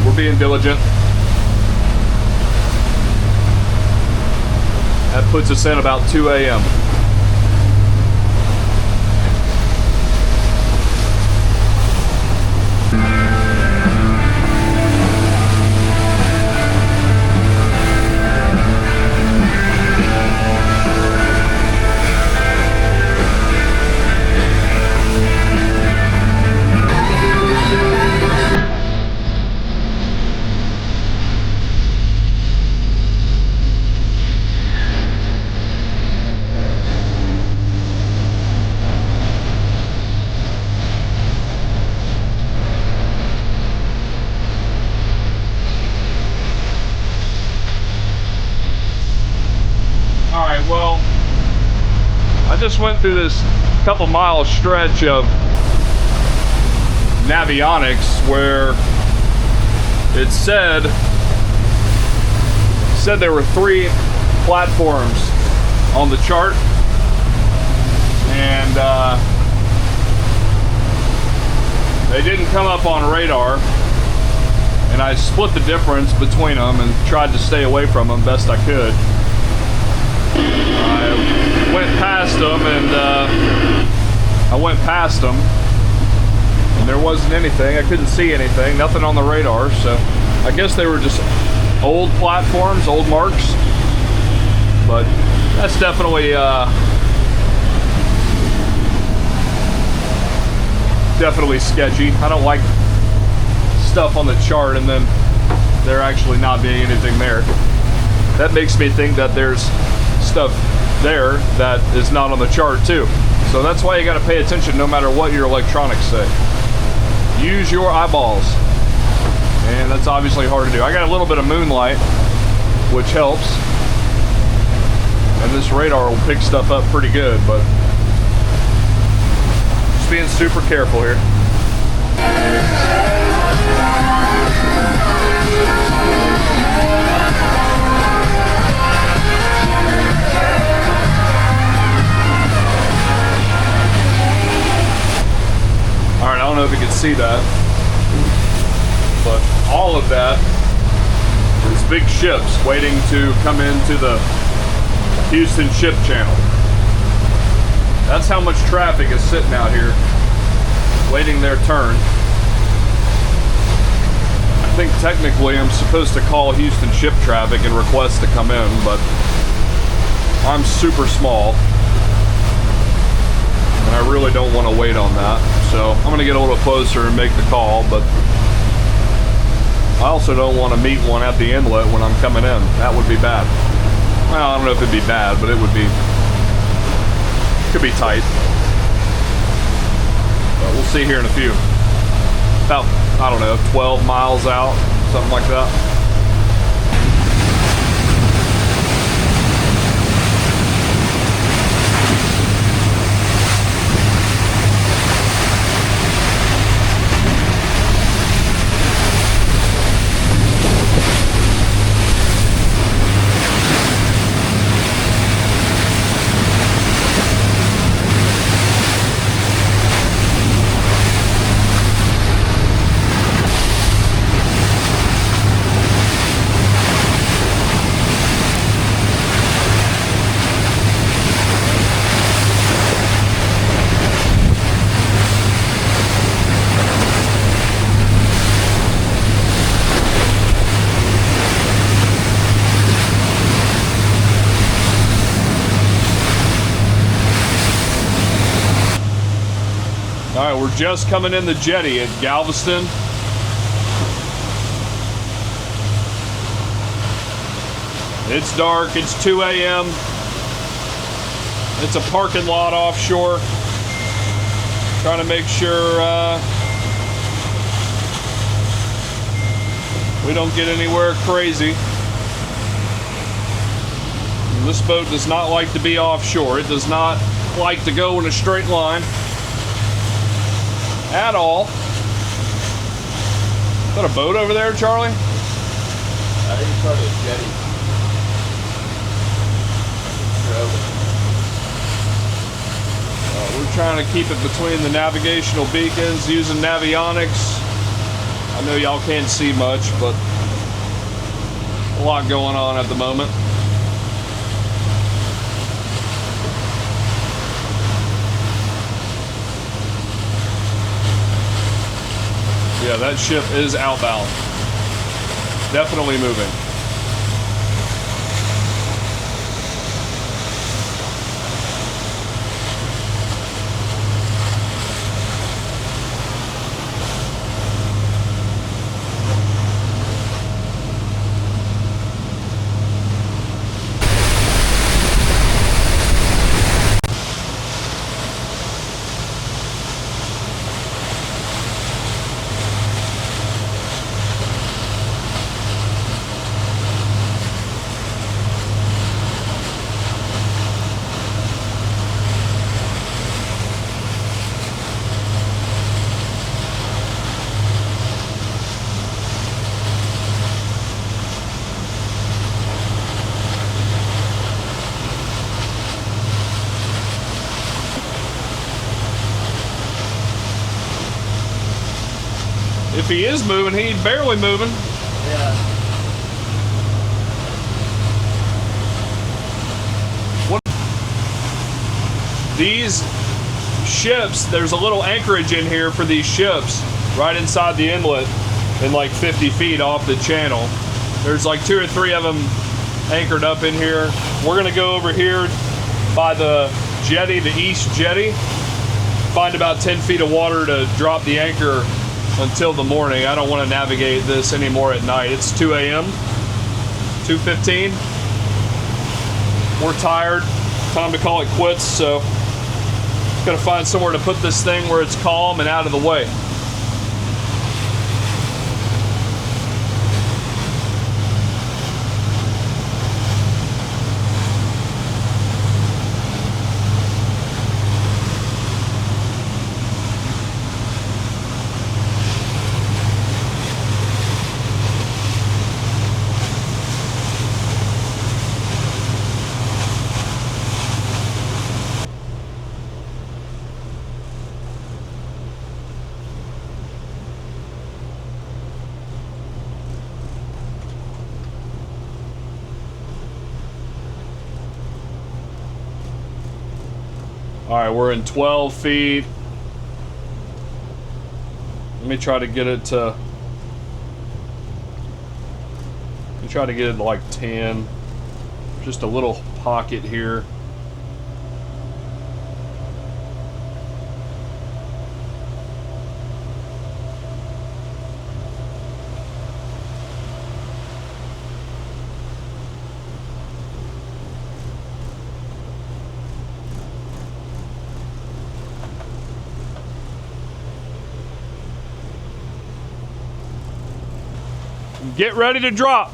We're being diligent. That puts us in about 2 a.m. Well, I just went through this couple mile stretch of Navionics where it said there were 3 platforms on the chart, and they didn't come up on radar, and I split the difference between them and tried to stay away from them best I could. I went past them and there wasn't anything. I couldn't see anything, nothing on the radar, so I guess they were just old platforms, old marks. But that's definitely sketchy. I don't like stuff on the chart and then there actually not being anything there. That makes me think that there's stuff there that is not on the chart too. So that's why you got to pay attention no matter what your electronics say. Use your eyeballs, and that's obviously hard to do. I got a little bit of moonlight, which helps, and this radar will pick stuff up pretty good, but just being super careful here. Alright, I don't know if you can see that, but all of that is big ships waiting to come into the Houston ship channel. That's how much traffic is sitting out here waiting their turn. I think technically I'm supposed to call Houston ship traffic and request to come in, but I'm super small and I really don't want to wait on that. So I'm going to get a little closer and make the call, but I also don't want to meet one at the inlet when I'm coming in. That would be bad. Well, I don't know if it'd be bad, but it would be, could be tight. But we'll see here in a few. About, I don't know, 12 miles out, something like that. All right, we're just coming in the jetty at Galveston. It's dark, it's 2 a.m. It's a parking lot offshore. Trying to make sure we don't get anywhere crazy. And this boat does not like to be offshore. It does not like to go in a straight line at all. Is that a boat over there, Charlie? I think it's probably a jetty. We're trying to keep it between the navigational beacons using navionics. I know y'all can't see much, but a lot going on at the moment. Yeah, that ship is outbound. Definitely moving. If he is moving, he's barely moving. Yeah. These ships, there's a little anchorage in here for these ships right inside the inlet and like 50 feet off the channel. There's like 2 or 3 of them anchored up in here. We're gonna go over here by the jetty, the east jetty, find about 10 feet of water to drop the anchor until the morning. I don't want to navigate this anymore at night. It's 2 a.m., 2:15. We're tired. Time to call it quits, so gotta find somewhere to put this thing where it's calm and out of the way. All right, we're in 12 feet. Let me try to get it to. Let me try to get it to like 10. Just a little pocket here. Get ready to drop.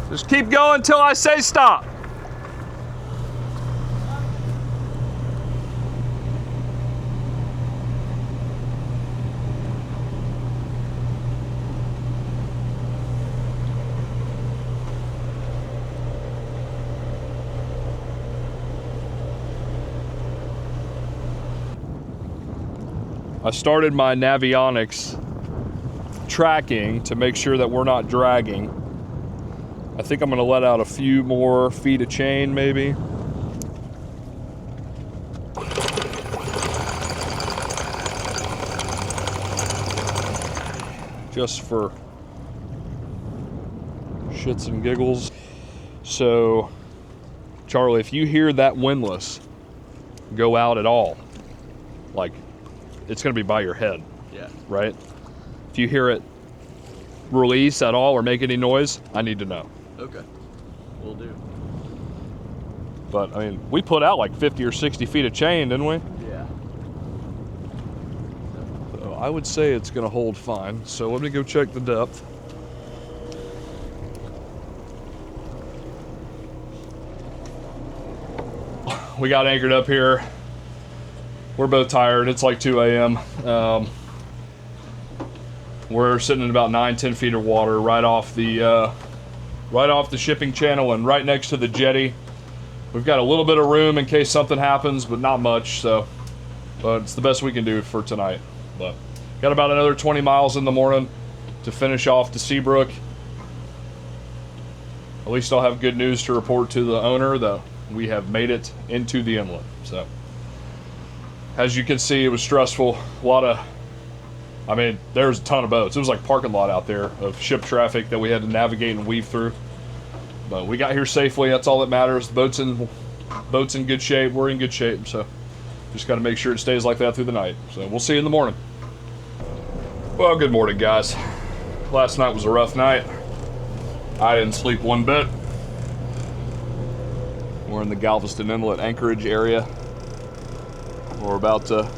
Just keep going until I say stop. I started my Navionics tracking to make sure that we're not dragging. I think I'm gonna let out a few more feet of chain, maybe. Just for shits and giggles. So, Charlie, if you hear that windlass go out at all, like, it's gonna be by your head. Yeah. Right? If you hear it release at all or make any noise, I need to know. Okay. Will do. But, I mean, we put out like 50 or 60 feet of chain, didn't we? Yeah. So I would say it's going to hold fine. So let me go check the depth. We got anchored up here. We're both tired. It's like 2 a.m. We're sitting in about 9-10 feet of water right off the shipping channel and right next to the jetty. We've got a little bit of room in case something happens, but not much. So, but it's the best we can do for tonight. But got about another 20 miles in the morning to finish off to Seabrook. At least I'll have good news to report to the owner that we have made it into the inlet. So, as you can see, it was stressful. I mean, there was a ton of boats. It was like parking lot out there of ship traffic that we had to navigate and weave through. But we got here safely. That's all that matters. The boat's in good shape. We're in good shape. So just got to make sure it stays like that through the night. So we'll see you in the morning. Well, good morning, guys. Last night was a rough night. I didn't sleep one bit. We're in the Galveston Inlet anchorage area. We're about to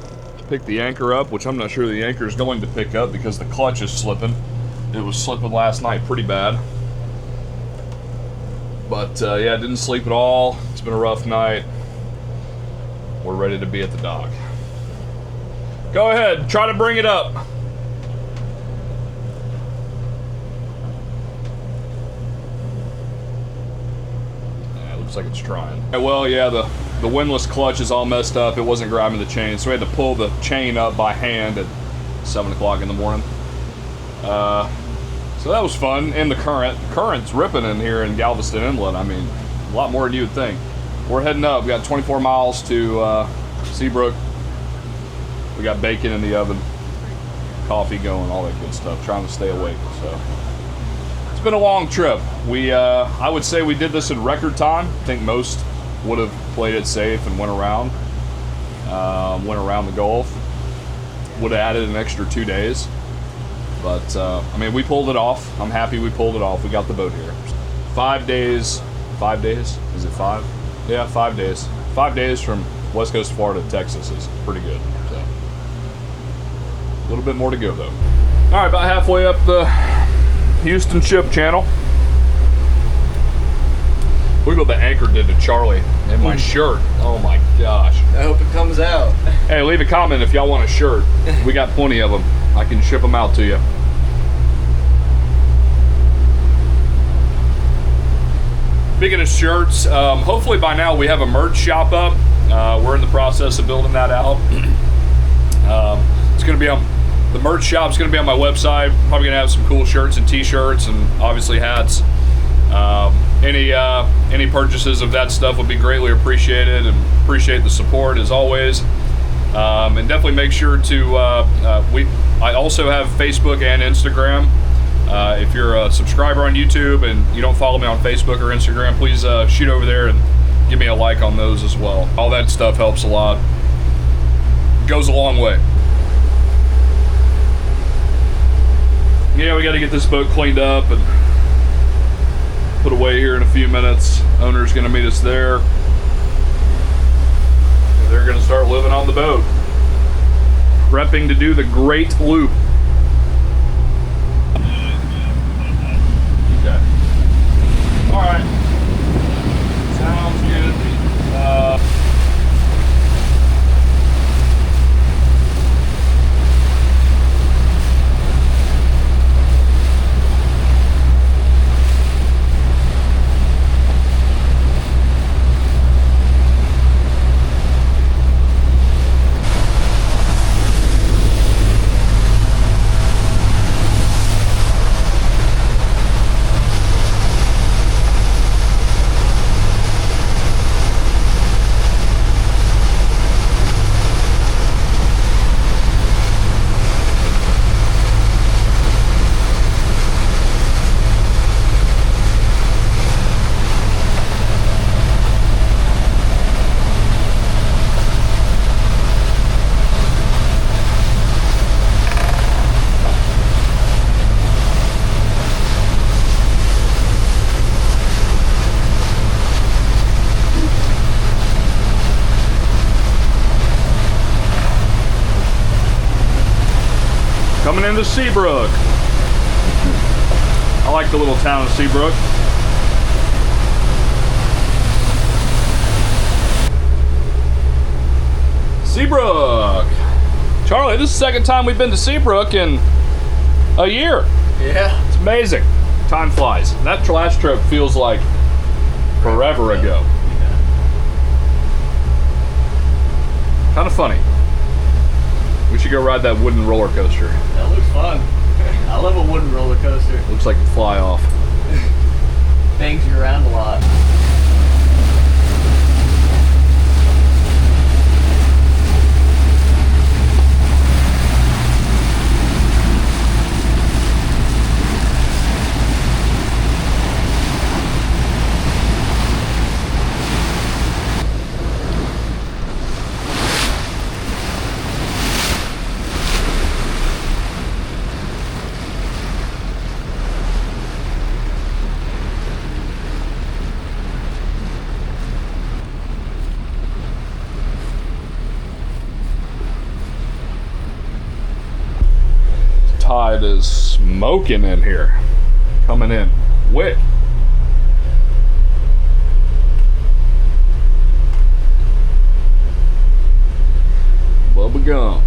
pick the anchor up, which I'm not sure the anchor is going to pick up because the clutch is slipping. It was slipping last night pretty bad. But yeah, didn't sleep at all. It's been a rough night. We're ready to be at the dock. Go ahead, try to bring it up. Yeah, it looks like it's trying. Well, yeah, the windlass clutch is all messed up. It wasn't grabbing the chain, so we had to pull the chain up by hand at 7 o'clock in the morning. So that was fun. And the current's ripping in here in Galveston Inlet. I mean, a lot more than you would think. We're heading up. We got 24 miles to Seabrook. We got bacon in the oven, coffee going, all that good stuff. Trying to stay awake. So it's been a long trip. I would say we did this in record time. I think most would have played it safe and went around the Gulf. Would have added an extra 2 days. But, I mean, we pulled it off. I'm happy we pulled it off. We got the boat here. 5 days. 5 days? Is it 5? Yeah, 5 days. 5 days from West Coast Florida to Texas is pretty good. So, a little bit more to go, though. All right, about halfway up the Houston Ship Channel. Look what the anchor did to Charlie and my shirt. Oh my gosh. I hope it comes out. Hey, leave a comment if y'all want a shirt. We got plenty of them. I can ship them out to you. Speaking of shirts, hopefully by now we have a merch shop up. We're in the process of building that out. It's going to be on the merch shop. Is going to be on my website. Probably going to have some cool shirts and t-shirts and obviously hats. Any purchases of that stuff would be greatly appreciated, and appreciate the support as always. And definitely make sure to I also have Facebook and Instagram. If you're a subscriber on YouTube and you don't follow me on Facebook or Instagram, please shoot over there and give me a like on those as well. All that stuff helps a lot. Goes a long way. Yeah, we got to get this boat cleaned up and put away here in a few minutes. Owner's going to meet us there. They're going to start living on the boat. Prepping to do the Great Loop. Okay. All right. Sounds good. Coming into Seabrook. I like the little town of Seabrook. Seabrook. Charlie, this is the second time we've been to Seabrook in a year. Yeah. It's amazing. Time flies. That last trip feels like forever ago. Kind of funny. We should go ride that wooden roller coaster. That looks fun. I love a wooden roller coaster. Looks like you fly off. Bangs you around a lot. Tide is smoking in here. Coming in quick. Bubba gum.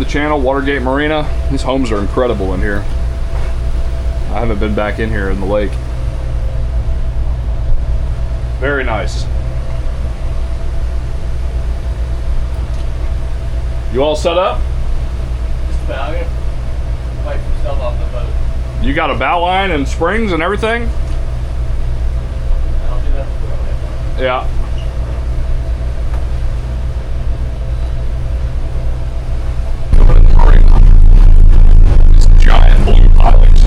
channel, Watergate Marina. These homes are incredible in here. I haven't been back in here in the lake. Very nice. You all set up? Just about here. Wipe yourself off the boat. You got a bow line and springs and everything? I'll do that for you. Yeah. These giant blue pilings.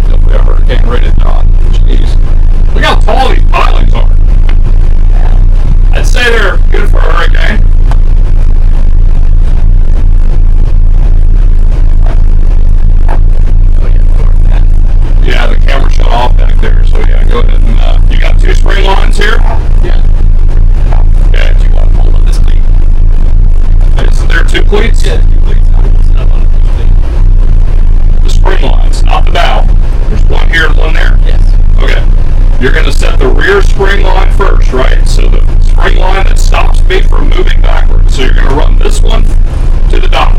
If we ever getting ready to die. Jeez. Look how tall these pilings are. I'd say they're good for a hurricane. Yeah, the camera shut off back there, so yeah, go ahead and, you got 2 spring lines here? Yeah. Okay, do you want to hold on this cleat? Is there 2 cleats? Yeah, 2 cleats. It's up on the cleat. The spring lines, not the bow. There's one here and one there? Yes. Okay. You're going to set the rear spring line first, right? So the spring line that stops me from moving backwards. So you're going to run this one to the dock.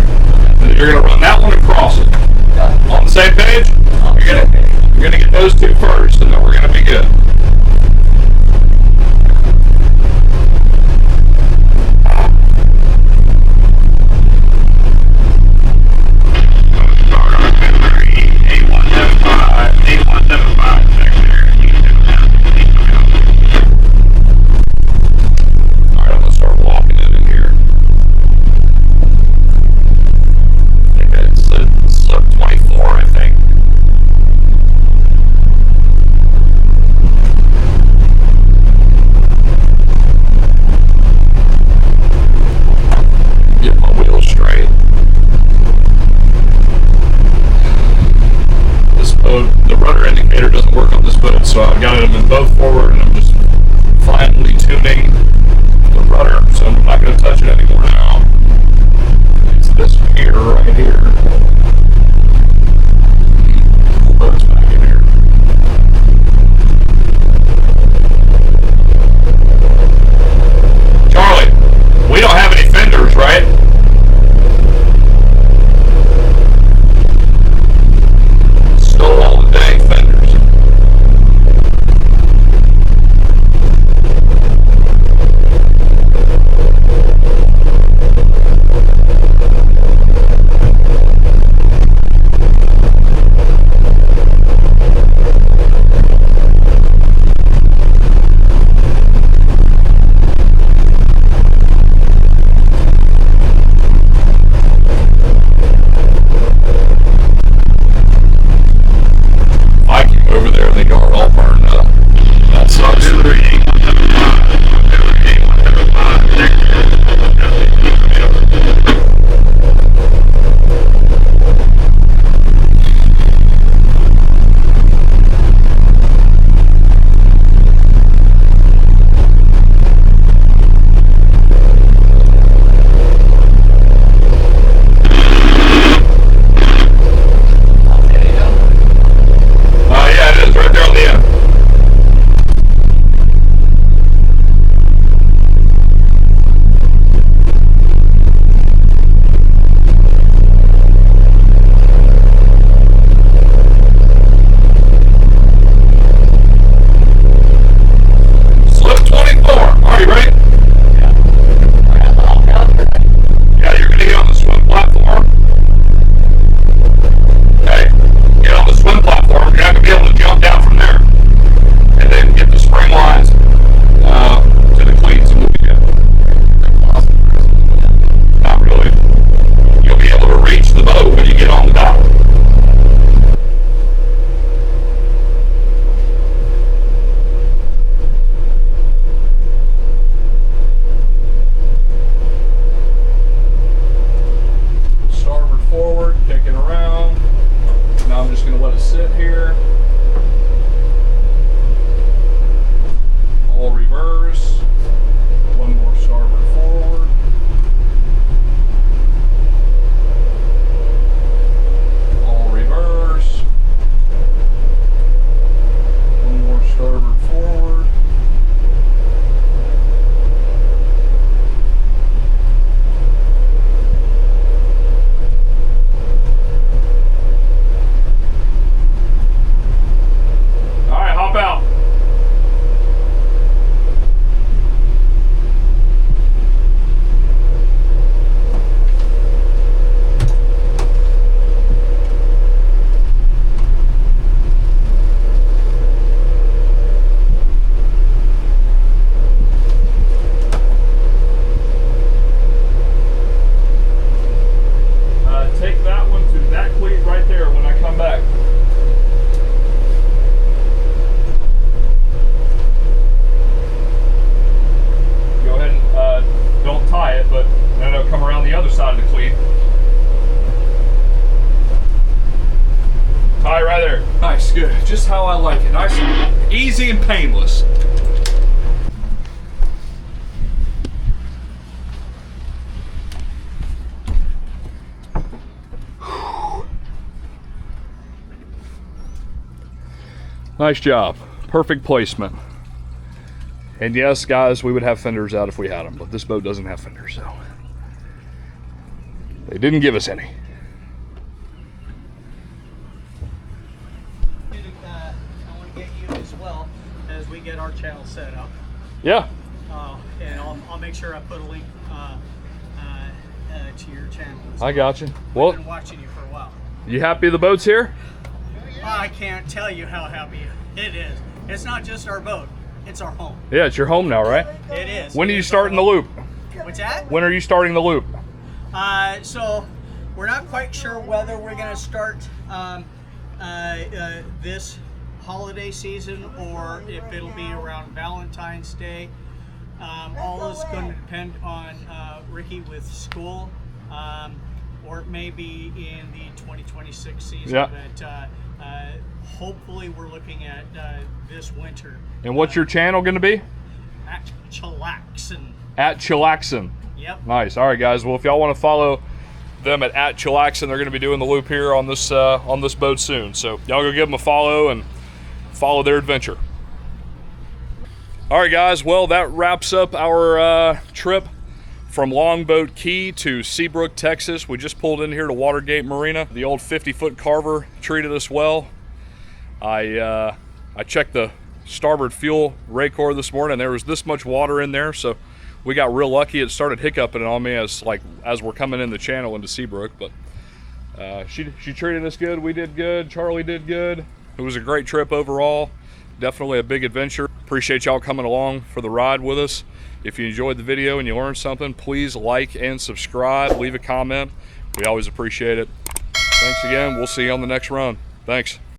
And then you're going to run that one across it. On the same page? You're gonna get those 2 first, and then we're gonna be good. Alright, I'm gonna start walking it in here. Okay, it's 24, I think. Get my wheels straight. This boat, the rudder indicator doesn't work on this boat, so I've got them in both forward, and I'm just finely tuning the rudder, so I'm not going to touch it anymore now. It's this here, right here. Boat's back in here. Charlie, we don't have any fenders, right? Stole all the dang fenders. All right, right there. Nice, good. Just how I like it. Nice and easy and painless. Nice job. Perfect placement. And yes, guys, we would have fenders out if we had them, but this boat doesn't have fenders, so they didn't give us any. I want to get you as well as we get our channel set up. Yeah. And I'll make sure I put a link to your channel. I got you. Well, I've been watching you for a while. You happy the boat's here? I can't tell you how happy it is. It's not just our boat, it's our home. Yeah, it's your home now, right? It is. When are you starting the loop? What's that? When are you starting the loop? So we're not quite sure whether we're going to start this holiday season or if it'll be around Valentine's Day. All is going to depend on Ricky with school, or it may be in the 2026 season. Yeah. But hopefully we're looking at this winter. And what's your channel going to be? At Chillaxin. At Chillaxin. Yep. Nice. All right, guys. Well, if y'all want to follow them at Chillaxin, they're going to be doing the loop here on this boat soon. So y'all go give them a follow and follow their adventure. All right, guys. Well, that wraps up our trip from Longboat Key to Seabrook, Texas. We just pulled in here to Watergate Marina. The old 50-foot Carver treated us well. I checked the starboard fuel Raycor this morning. There was this much water in there, so we got real lucky. It started hiccuping on me as we're coming in the channel into Seabrook, but she treated us good. We did good. Charlie did good. It was a great trip overall. Definitely a big adventure. Appreciate y'all coming along for the ride with us. If you enjoyed the video and you learned something, please like and subscribe. Leave a comment. We always appreciate it. Thanks again. We'll see you on the next run. Thanks.